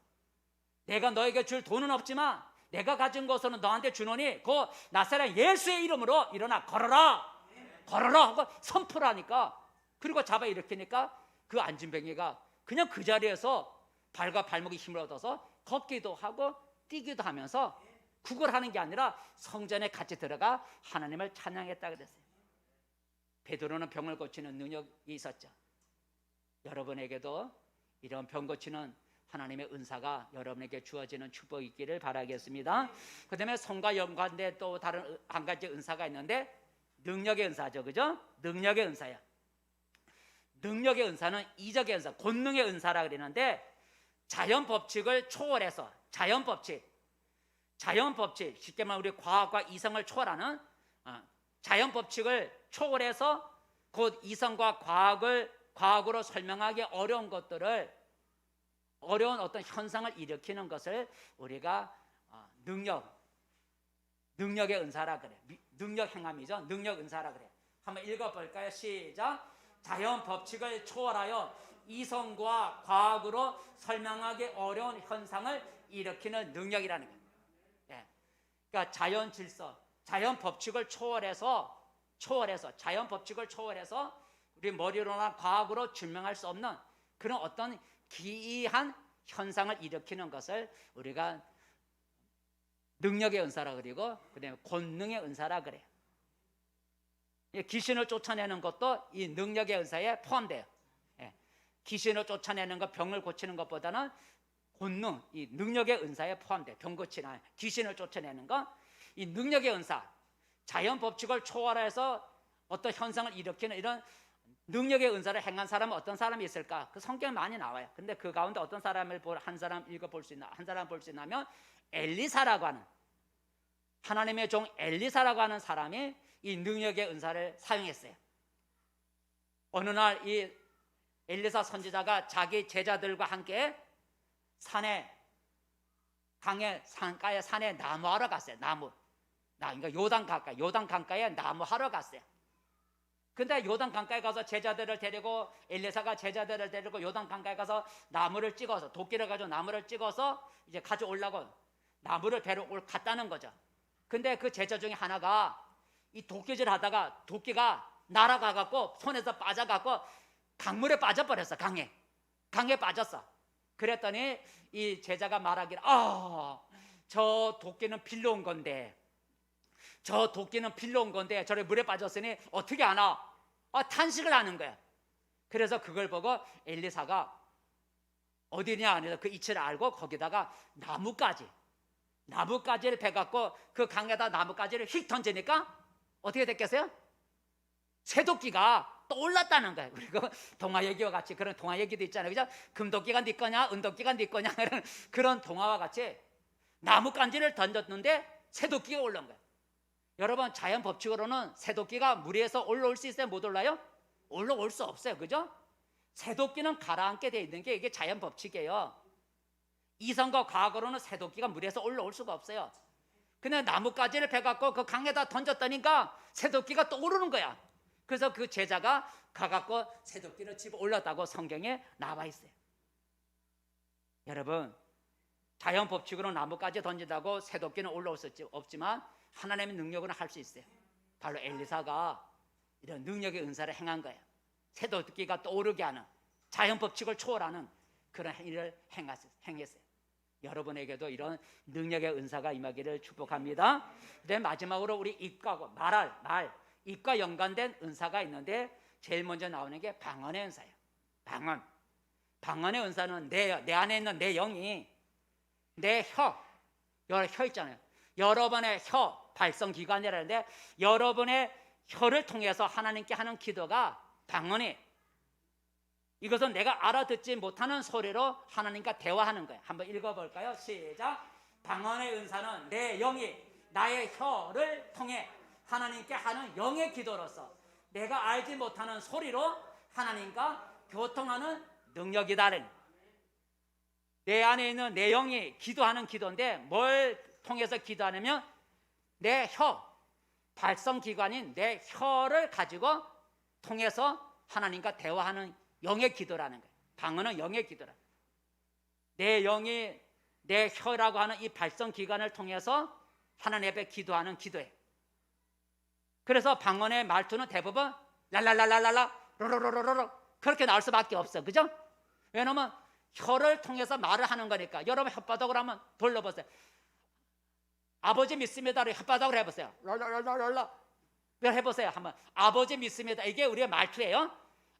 내가 너에게 줄 돈은 없지만 내가 가진 것은 너한테 주노니 그 나사렛 예수의 이름으로 일어나 걸어라 하고 선포를 하니까, 그리고 잡아 일으키니까 그 안진뱅이가 그냥 그 자리에서 발과 발목에 힘을 얻어서 걷기도 하고 뛰기도 하면서 구걸하는 게 아니라 성전에 같이 들어가 하나님을 찬양했다 그랬어요. 베드로는 병을 고치는 능력이 있었죠. 여러분에게도 이런 병 고치는 하나님의 은사가 여러분에게 주어지는 축복이 있기를 바라겠습니다. 그 다음에 성과 연관된 또 다른 한 가지 은사가 있는데 능력의 은사죠, 그죠? 능력의 은사야. 능력의 은사는 이적의 은사, 권능의 은사라 그러는데, 자연 법칙을 초월해서, 자연 법칙, 쉽게 말하면 우리 과학과 이성을 초월하는 자연 법칙을 초월해서 곧 이성과 과학으로 설명하기 어려운 것들을, 어려운 어떤 현상을 일으키는 것을 우리가 능력의 은사라 그래. 능력 행함이죠. 능력 은사라 그래. 한번 읽어볼까요? 시작. 자연 법칙을 초월하여 이성과 과학으로 설명하기 어려운 현상을 일으키는 능력이라는 거예요. 예. 그러니까 자연 질서, 자연 법칙을 초월해서 우리 머리로나 과학으로 증명할 수 없는 그런 어떤 기이한 현상을 일으키는 것을 우리가 능력의 은사라 그리고 그다음에 권능의 은사라 그래요. 귀신을 쫓아내는 것도 이 능력의 은사에 포함돼요. 귀신을 쫓아내는 것, 병을 고치는 것보다는 권능, 이 능력의 은사에 포함돼요. 병 고치나 귀신을 쫓아내는 것, 이 능력의 은사, 자연 법칙을 초월해서 어떤 현상을 일으키는 이런 능력의 은사를 행한 사람은 어떤 사람이 있을까? 그 성경에 많이 나와요. 근데 그 가운데 어떤 사람을 한 사람 읽어볼 수 있나? 한 사람 볼 수 있냐면 엘리사라고 하는, 하나님의 종 엘리사라고 하는 사람이 이 능력의 은사를 사용했어요. 어느 날 이 엘리사 선지자가 자기 제자들과 함께 산가에 산에 나무하러 갔어요. 그러니까 요단 강가에 나무하러 갔어요. 근데 요단 강가에 가서 엘리사가 제자들을 데리고 요단 강가에 가서 나무를 찍어서, 도끼를 가지고 나무를 찍어서 이제 가져오려고 나무를 갔다는 거죠. 근데 그 제자 중에 하나가 이 도끼질 하다가 도끼가 날아가갖고 손에서 빠져갖고 강물에 빠져버렸어. 강에 빠졌어. 그랬더니 이 제자가 말하기를, 저 도끼는 빌려 온 건데 저래 물에 빠졌으니 어떻게 하나? 탄식을 하는 거야. 그래서 그걸 보고 엘리사가 어디냐 하면서 그 이치를 알고 거기다가 나무까지 나뭇가지를 베갖고 그 강에다 나뭇가지를 휙 던지니까 어떻게 됐겠어요? 새도끼가 떠올랐다는 거예요. 그리고 동화 얘기와 같이 그런 동화 얘기도 있잖아요. 그죠? 금도끼가 네 거냐, 은도끼가 네 거냐 그런 동화와 같이 나뭇가지를 던졌는데 새도끼가 올라온 거예요. 여러분, 자연 법칙으로는 새도끼가 물 위에서 올라올 수 있어요? 못 올라요? 올라올 수 없어요. 그죠? 새도끼는 가라앉게 돼 있는 게 이게 자연 법칙이에요. 이성과 과학으로는 새도끼가 물에서 올라올 수가 없어요. 그냥 나뭇가지를 베갖고 그 강에다 던졌다니까 새도끼가 또 오르는 거야. 그래서 그 제자가 가갖고 새도끼를 집어 올렸다고 성경에 나와 있어요. 여러분, 자연 법칙으로 나뭇가지 던진다고 새도끼는 올라올 수 없지만 하나님의 능력으로 할 수 있어요. 바로 엘리사가 이런 능력의 은사를 행한 거예요. 새도끼가 떠오르게 하는, 자연 법칙을 초월하는 그런 일을 행했어요. 여러분에게도 이런 능력의 은사가 임하기를 축복합니다. 그다음에 마지막으로 우리 입과 입과 연관된 은사가 있는데 제일 먼저 나오는 게 방언의 은사예요. 방언의 은사는 내 안에 있는 내 영이, 내 혀 있잖아요. 여러분의 혀, 발성기관이라는데 여러분의 혀를 통해서 하나님께 하는 기도가 방언이에요. 이것은 내가 알아듣지 못하는 소리로 하나님과 대화하는 거예요. 한번 읽어볼까요? 시작. 방언의 은사는 내 영이 나의 혀를 통해 하나님께 하는 영의 기도로서 내가 알지 못하는 소리로 하나님과 교통하는 능력이다. 내 안에 있는 내 영이 기도하는 기도인데 뭘 통해서 기도하냐면 내 발성기관인 내 혀를 가지고 통해서 하나님과 대화하는 영의 기도라는 거예요. 방언은 영의 기도라. 내 영이 내 혀라고 하는 이 발성기관을 통해서 하나님 앞에 기도하는 기도예요. 그래서 방언의 말투는 대부분 랄랄랄랄랄라 로로로로로 그렇게 나올 수밖에 없어. 그죠? 왜냐면 혀를 통해서 말을 하는 거니까. 여러분 혓바닥으로 한번 돌려보세요. 아버지 믿습니다를 혓바닥으로 해보세요. 랄랄랄랄라 해보세요. 한번 아버지 믿습니다. 이게 우리의 말투예요.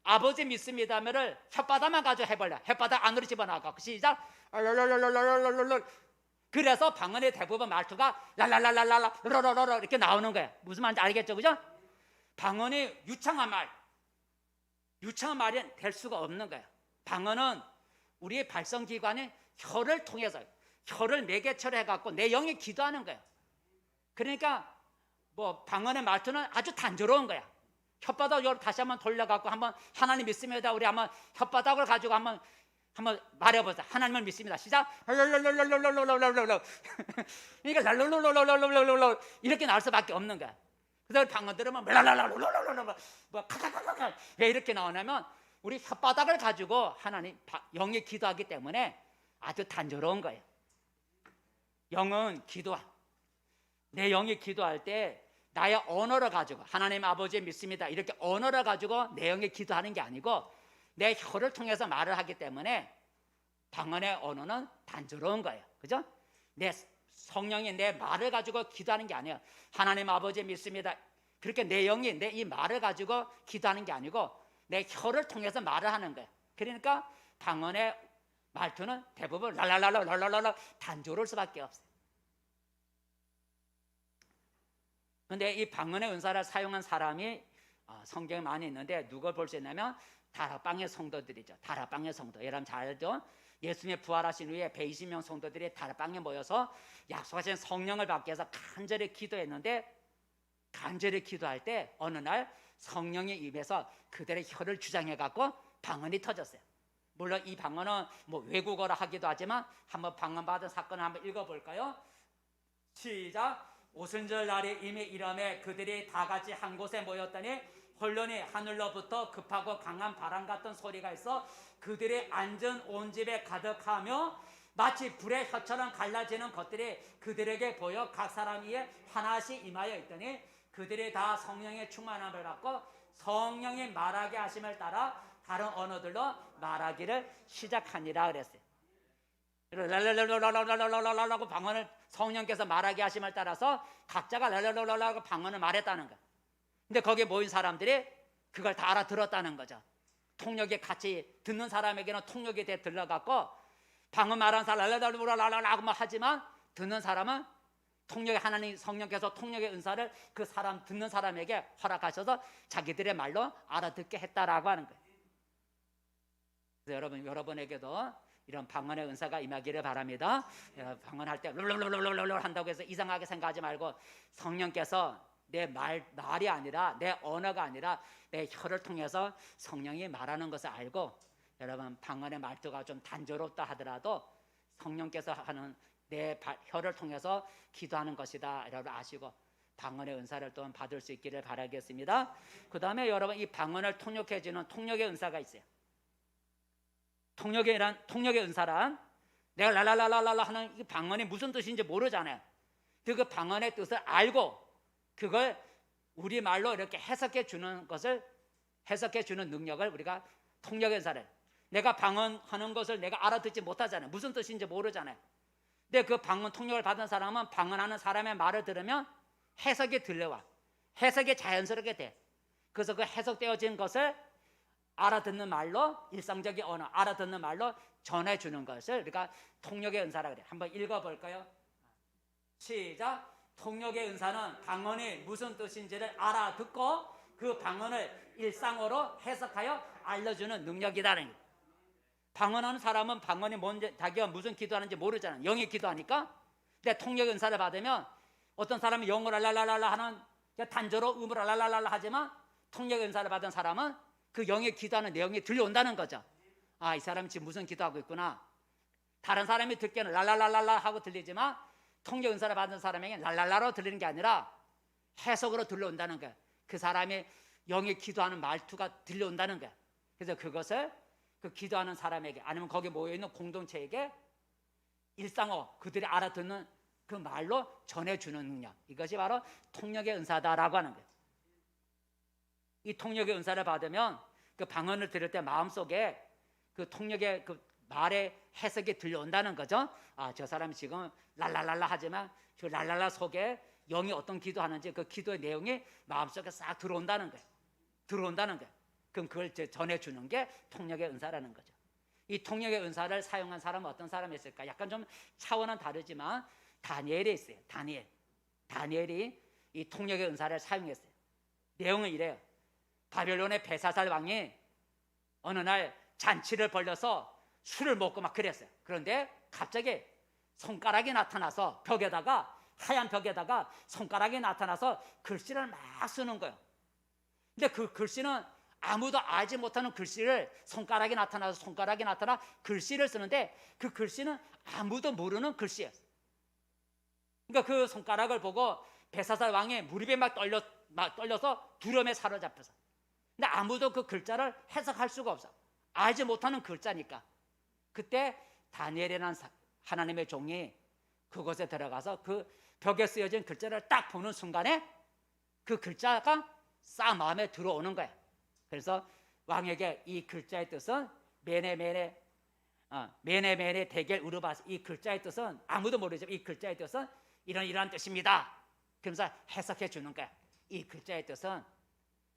아버지 믿습니다 하면을 혓바닥만 가지고 해볼래. 혓바닥 안으로 집어넣어. 시작. 그래서 방언의 대부분 말투가 랄랄랄랄라 로로로로 이렇게 나오는 거예요. 무슨 말인지 알겠죠? 그죠? 방언이 유창한 말이 될 수가 없는 거예요. 방언은 우리의 발성기관인 혀를 통해서 혀를 매개체로 해갖고 내 영이 기도하는 거예요. 그러니까 뭐 방언의 말투는 아주 단조로운 거야. 혓바닥을 다시 한번 돌려갖고 한번 하나님 믿습니다. 우리 한번 혓바닥을 가지고 한번 말해보자. 하나님을 믿습니다. 시작. 그러니까 랄랄랄랄랄랄랄랄 이렇게 나올 수밖에 없는 거야. 그래서 방언 들으면 랄랄랄랄랄랄랄 뭐 카카카카 왜 이렇게 나오냐면 우리 혓바닥을 가지고 하나님 영이 기도하기 때문에 아주 단조로운 거예요. 영은 내 영이 기도할 때 나의 언어를 가지고 하나님 아버지 믿습니다 이렇게 언어를 가지고 내 영이 기도하는 게 아니고 내 혀를 통해서 말을 하기 때문에 방언의 언어는 단조로운 거예요. 그죠? 내 성령이 내 말을 가지고 기도하는 게 아니에요. 하나님 아버지 믿습니다 그렇게 내 영이 내 이 말을 가지고 기도하는 게 아니고 내 혀를 통해서 말을 하는 거예요. 그러니까 방언의 말투는 대부분 랄랄랄랄랄랄랄 단조로울 수밖에 없어요. 그런데 이 방언의 은사를 사용한 사람이 성경에 많이 있는데 누굴 볼 수 있냐면 다락방의 성도들이죠. 다락방의 성도. 여러분 잘 알죠? 예수님이 부활하신 후에 120명 성도들이 다락방에 모여서 약속하신 성령을 받기 위해서 간절히 기도했는데 간절히 기도할 때 어느 날 성령이 입에서 그들의 혀를 주장해갖고 방언이 터졌어요. 물론 이 방언은 뭐 외국어라 하기도 하지만 한번 방언 받은 사건을 한번 읽어볼까요? 시작. 오순절 날이 이미 이름에 그들이 다 같이 한 곳에 모였더니 혼돈이 하늘로부터 급하고 강한 바람 같은 소리가 있어 그들이 앉은 온 집에 가득하며 마치 불의 혀처럼 갈라지는 것들이 그들에게 보여 각 사람 위에 하나씩 임하여 있더니 그들이 다 성령의 충만함을 받고 성령이 말하게 하심을 따라 다른 언어들로 말하기를 시작하니라 그랬어요. 랄랄랄랄랄랄랄랄랄라고 방언을 성령께서 말하게 하심을 따라서 각자가 랄랄랄랄라고 방언을 말했다는 거야. 근데 거기에 모인 사람들이 그걸 다 알아들었다는 거죠. 통역에 같이 듣는 사람에게는 통역이 돼 들러갖고 방언 말하는 사람 랄랄랄랄랄라고 하지만 듣는 사람은 통역의 하나님 성령께서 통역의 은사를 그 사람 듣는 사람에게 허락하셔서 자기들의 말로 알아듣게 했다라고 하는 거예요. 그래서 여러분에게도 이런 방언의 은사가 임하기를 바랍니다. 방언할 때 룰룰룰룰룰 한다고 해서 이상하게 생각하지 말고 성령께서 내 말이 아니라 내 언어가 아니라 내 혀를 통해서 성령이 말하는 것을 알고, 여러분 방언의 말투가 좀 단조롭다 하더라도 성령께서 하는 내 혀를 통해서 기도하는 것이다 라고 아시고 방언의 은사를 또 받을 수 있기를 바라겠습니다. 그 다음에 여러분 이 방언을 통역해 주는 통역의 은사가 있어요. 통역의 은사란 내가 랄랄랄랄라 하는 이 방언이 무슨 뜻인지 모르잖아요. 그 방언의 뜻을 알고 그걸 우리말로 이렇게 해석해 주는 것을, 해석해 주는 능력을 우리가 통역의 은사를, 내가 방언하는 것을 내가 알아듣지 못하잖아요. 무슨 뜻인지 모르잖아요. 근데 그 방언 통역을 받은 사람은 방언하는 사람의 말을 들으면 해석이 들려와. 해석이 자연스럽게 돼. 그래서 그 해석되어진 것을 알아듣는 말로, 일상적인 언어, 알아듣는 말로 전해주는 것을 우리가 통역의 은사라고 그래요. 한번 읽어볼까요? 시작. 통역의 은사는 방언이 무슨 뜻인지를 알아듣고 그 방언을 일상어로 해석하여 알려주는 능력이다는 거예요. 방언하는 사람은 방언이 뭔지, 자기가 무슨 기도하는지 모르잖아요. 영이 기도하니까. 근데 통역의 은사를 받으면 어떤 사람이 영어로 랄랄랄라 하는 단조로 음으로 랄랄랄라 하지만 통역의 은사를 받은 사람은 그 영의 기도하는 내용이 들려온다는 거죠. 아, 이 사람이 지금 무슨 기도하고 있구나. 다른 사람이 듣기에는 랄랄랄랄라 하고 들리지만 통역 은사를 받은 사람에게 랄랄라로 들리는 게 아니라 해석으로 들려온다는 거예요. 그 사람이 영의 기도하는 말투가 들려온다는 거예요. 그래서 그것을 그 기도하는 사람에게 아니면 거기 모여있는 공동체에게 일상어, 그들이 알아듣는 그 말로 전해주는 능력, 이것이 바로 통역의 은사다라고 하는 거예요. 이 통역의 은사를 받으면 그 방언을 들을 때 마음속에 그 통역의 그 말의 해석이 들려온다는 거죠. 아, 저 사람이 지금 랄랄랄라 하지만 그 랄랄라 속에 영이 어떤 기도하는지 그 기도의 내용이 마음속에 싹 들어온다는 거예요. 그럼 그걸 전해주는 게 통역의 은사라는 거죠. 이 통역의 은사를 사용한 사람은 어떤 사람이 있을까? 약간 좀 차원은 다르지만 다니엘이 있어요. 다니엘이 이 통역의 은사를 사용했어요. 내용은 이래요. 바벨론의 벨사살 왕이 어느 날 잔치를 벌려서 술을 먹고 막 그랬어요. 그런데 갑자기 손가락이 나타나서 하얀 벽에다가 손가락이 나타나서 글씨를 막 쓰는 거예요. 근데 그 글씨는 아무도 알지 못하는 글씨를 손가락이 나타나 글씨를 쓰는데 그 글씨는 아무도 모르는 글씨였어요. 그러니까 그 손가락을 보고 벨사살 왕이 무릎에 막 떨려서 두려움에 사로잡혀서, 근데 아무도 그 글자를 해석할 수가 없어. 알지 못하는 글자니까. 그때 다니엘이라는 하나님의 종이 그곳에 들어가서 그 벽에 쓰여진 글자를 딱 보는 순간에 그 글자가 싹 마음에 들어오는 거야. 그래서 왕에게 이 글자의 뜻은 메네 데겔 우르바스, 이 글자의 뜻은 아무도 모르지만 이 글자의 뜻은 이런 뜻입니다. 그러면서 해석해 주는 거야. 이 글자의 뜻은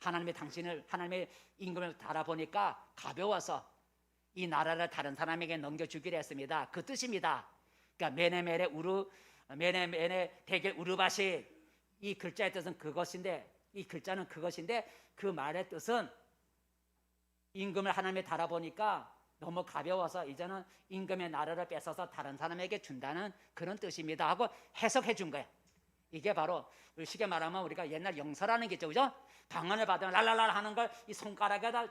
하나님의 임금을 달아보니까 가벼워서 이 나라를 다른 사람에게 넘겨주기로 했습니다. 그 뜻입니다. 그러니까 메네 데겔 우르바시, 이 글자의 뜻은 그것인데, 이 글자는 그것인데 그 말의 뜻은 임금을 하나님에 달아보니까 너무 가벼워서 이제는 임금의 나라를 뺏어서 다른 사람에게 준다는 그런 뜻입니다 하고 해석해 준 거예요. 이게 바로 우리 쉽게 말하면 우리가 옛날 영서라는 게 있죠, 그죠? 방언을 받으면 랄랄랄 하는 걸 이 손가락에다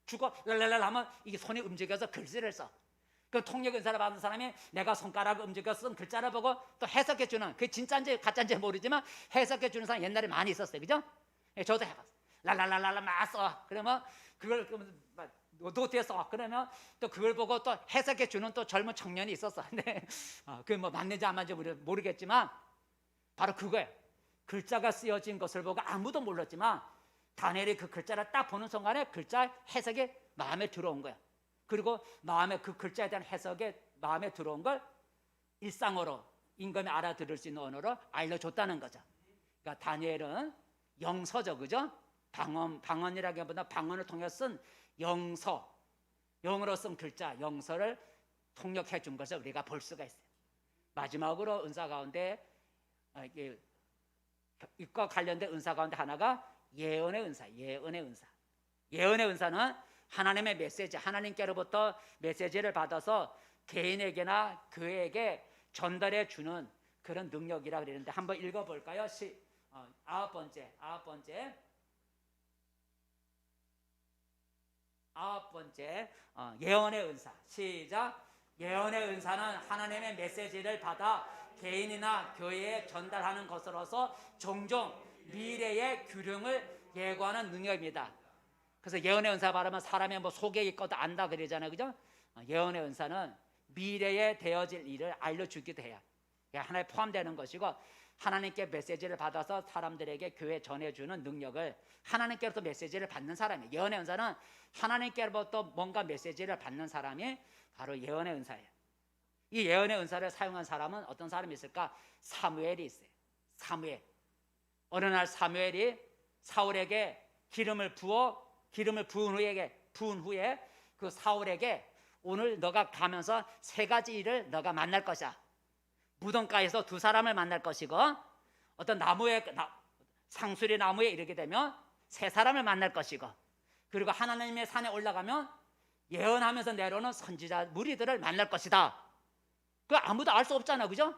주고 랄랄랄 하면 이게 손이 움직여서 글씨를 써. 그 통역 은사를 받은 사람이 내가 손가락을 움직여 쓴 글자를 보고 또 해석해 주는, 그게 진짜인지 가짜인지 모르지만 해석해 주는 사람 옛날에 많이 있었어요, 그죠? 저도 해봤어요. 랄랄랄랄 막 써. 그러면 그걸 노트에 써. 그러면 또 그걸 보고 또 해석해 주는 또 젊은 청년이 있었어. 근데 그게 뭐 맞는지 안 맞는지 모르겠지만 바로 그거예요. 글자가 쓰여진 것을 보고 아무도 몰랐지만 다니엘이 그 글자를 딱 보는 순간에 글자 해석이 마음에 들어온 거야. 그리고 그 글자에 대한 해석에 마음에 들어온 걸 일상어로 임금이 알아들을 수 있는 언어로 알려줬다는 거죠. 그러니까 다니엘은 영서죠, 그죠? 방언이라기보다 방언을 통해 쓴 영어로 쓴 글자, 영서를 통역해 준 것을 우리가 볼 수가 있어요. 마지막으로 은사 가운데 이과 관련된 은사 가운데 하나가 예언의 은사. 예언의 은사. 예언의 은사는 하나님의 메시지, 하나님께로부터 메시지를 받아서 개인에게나 교회에게 전달해 주는 그런 능력이라 그러는데 한번 읽어볼까요? 아홉 번째 예언의 은사. 시작. 예언의 은사는 하나님의 메시지를 받아 개인이나 교회에 전달하는 것으로서 종종 미래의 규령을 예고하는 능력입니다. 그래서 예언의 은사 말하면 사람의 뭐 속에 있거든 안다 그러잖아요, 그죠? 예언의 은사는 미래에 되어질 일을 알려주기도 해요. 하나에 포함되는 것이고 하나님께 메시지를 받아서 사람들에게 교회에 전해주는 능력을 하나님께로부터 메시지를 받는 사람이에요. 예언의 은사는 하나님께로부터 뭔가 메시지를 받는 사람이 바로 예언의 은사예요. 이 예언의 은사를 사용한 사람은 어떤 사람이 있을까? 사무엘이 있어요. 사무엘. 어느 날 사무엘이 사울에게 기름을 부은 후에 그 사울에게 오늘 너가 가면서 세 가지 일을 너가 만날 것이야. 무덤가에서 두 사람을 만날 것이고 어떤 상수리 나무에 이르게 되면 세 사람을 만날 것이고 그리고 하나님의 산에 올라가면 예언하면서 내려오는 선지자 무리들을 만날 것이다. 그 아무도 알 수 없잖아, 그죠?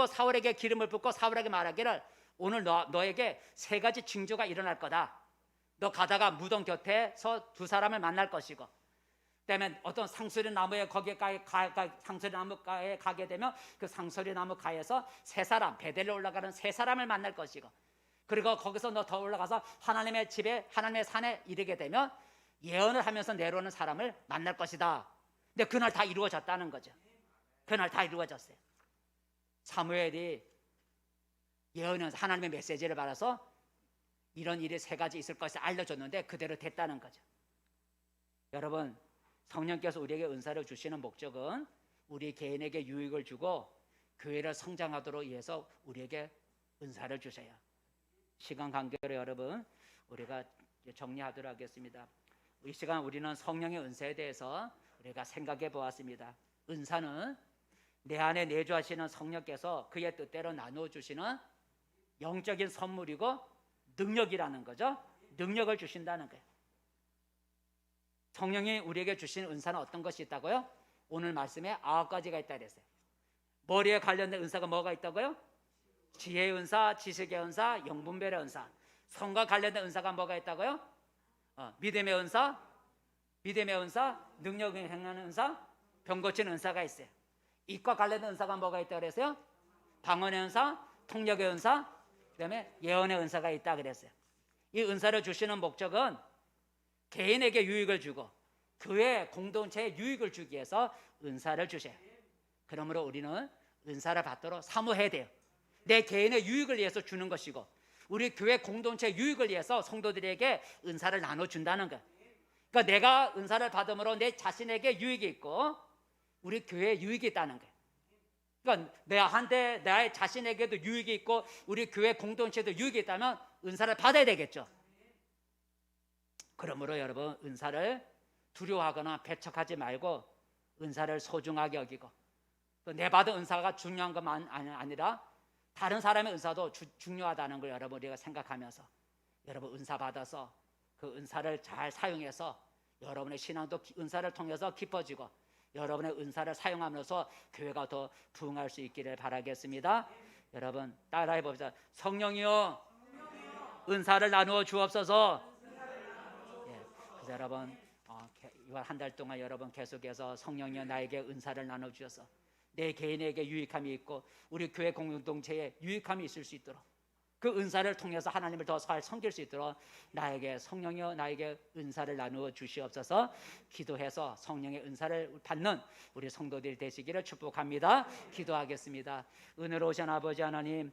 사울에게 기름을 붓고 사울에게 말하기를 오늘 너에게 세 가지 징조가 일어날 거다. 너 가다가 무덤 곁에서 두 사람을 만날 것이고 그다음에 어떤 상수리 나무에 상수리 나무가에 가게 되면 그 상수리 나무가에서 세 사람 베델로 올라가는 세 사람을 만날 것이고 그리고 거기서 너 더 올라가서 하나님의 집에 하나님의 산에 이르게 되면 예언을 하면서 내려오는 사람을 만날 것이다. 근데 그날 다 이루어졌다는 거죠. 그날 다 이루어졌어요. 사무엘이 예언은 하나님의 메시지를 받아서 이런 일이 세 가지 있을 것을 알려줬는데 그대로 됐다는 거죠. 여러분, 성령께서 우리에게 은사를 주시는 목적은 우리 개인에게 유익을 주고 교회를 성장하도록 위해서 우리에게 은사를 주셔요. 시간 관계로 여러분 우리가 정리하도록 하겠습니다. 이 시간 우리는 성령의 은사에 대해서 우리가 생각해 보았습니다. 은사는 내 안에 내주하시는 성령께서 그의 뜻대로 나누어 주시는 영적인 선물이고 능력이라는 거죠. 능력을 주신다는 거예요. 성령이 우리에게 주신 은사는 어떤 것이 있다고요? 오늘 말씀에 9가지가 있다 그랬어요. 머리에 관련된 은사가 뭐가 있다고요? 지혜의 은사, 지식의 은사, 영분별의 은사. 성과 관련된 은사가 뭐가 있다고요? 믿음의 은사, 능력을 행하는 은사, 병 고치는 은사가 있어요. 이과 관련된 은사가 뭐가 있다고 그랬어요? 방언의 은사, 통역의 은사, 그다음에 예언의 은사가 있다 그랬어요. 이 은사를 주시는 목적은 개인에게 유익을 주고 교회 공동체에 유익을 주기 위해서 은사를 주셔요. 그러므로 우리는 은사를 받도록 사모해야 돼요. 내 개인의 유익을 위해서 주는 것이고 우리 교회 공동체의 유익을 위해서 성도들에게 은사를 나눠준다는 거예요. 그러니까 내가 은사를 받음으로 내 자신에게 유익이 있고 우리 교회에 유익이 있다는 거예요. 그러니까 나의 자신에게도 유익이 있고 우리 교회 공동체도 유익이 있다면 은사를 받아야 되겠죠. 그러므로 여러분 은사를 두려워하거나 배척하지 말고 은사를 소중하게 여기고 또 내 받은 은사가 중요한 것만 아니라 다른 사람의 은사도 중요하다는 걸 여러분 우리가 생각하면서 여러분 은사 받아서 그 은사를 잘 사용해서 여러분의 신앙도 은사를 통해서 깊어지고 여러분의 은사를 사용하면서 교회가 더 부흥할 수 있기를 바라겠습니다. 여러분 따라해 봅시다. 성령이여 은사를 나누어 주옵소서. 그래서 여러분 이번 한 달 동안 여러분 계속해서 성령이여 나에게 은사를 나눠 주셔서 내 개인에게 유익함이 있고 우리 교회 공동체에 유익함이 있을 수 있도록 그 은사를 통해서 하나님을 더 잘 섬길 수 있도록 나에게 성령이여 나에게 은사를 나누어 주시옵소서. 기도해서 성령의 은사를 받는 우리 성도들 되시기를 축복합니다. 기도하겠습니다. 은혜로우신 아버지 하나님,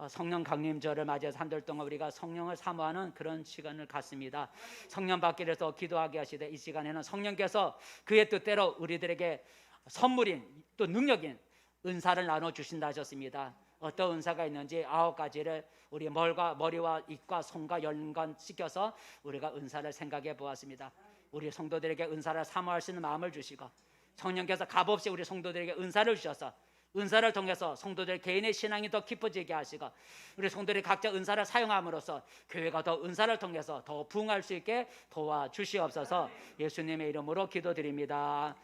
성령 강림절을 맞이해서 한 달 동안 우리가 성령을 사모하는 그런 시간을 갖습니다. 성령 받기 위해서 기도하게 하시되 이 시간에는 성령께서 그의 뜻대로 우리들에게 선물인 또 능력인 은사를 나눠주신다 하셨습니다. 어떤 은사가 있는지 9가지를 우리 머리와 입과 손과 연관시켜서 우리가 은사를 생각해 보았습니다. 우리 성도들에게 은사를 사모할 수 있는 마음을 주시고 성령께서 값없이 우리 성도들에게 은사를 주셔서 은사를 통해서 성도들 개인의 신앙이 더 깊어지게 하시고 우리 성도들이 각자 은사를 사용함으로써 교회가 더 은사를 통해서 더 부흥할 수 있게 도와주시옵소서. 예수님의 이름으로 기도드립니다.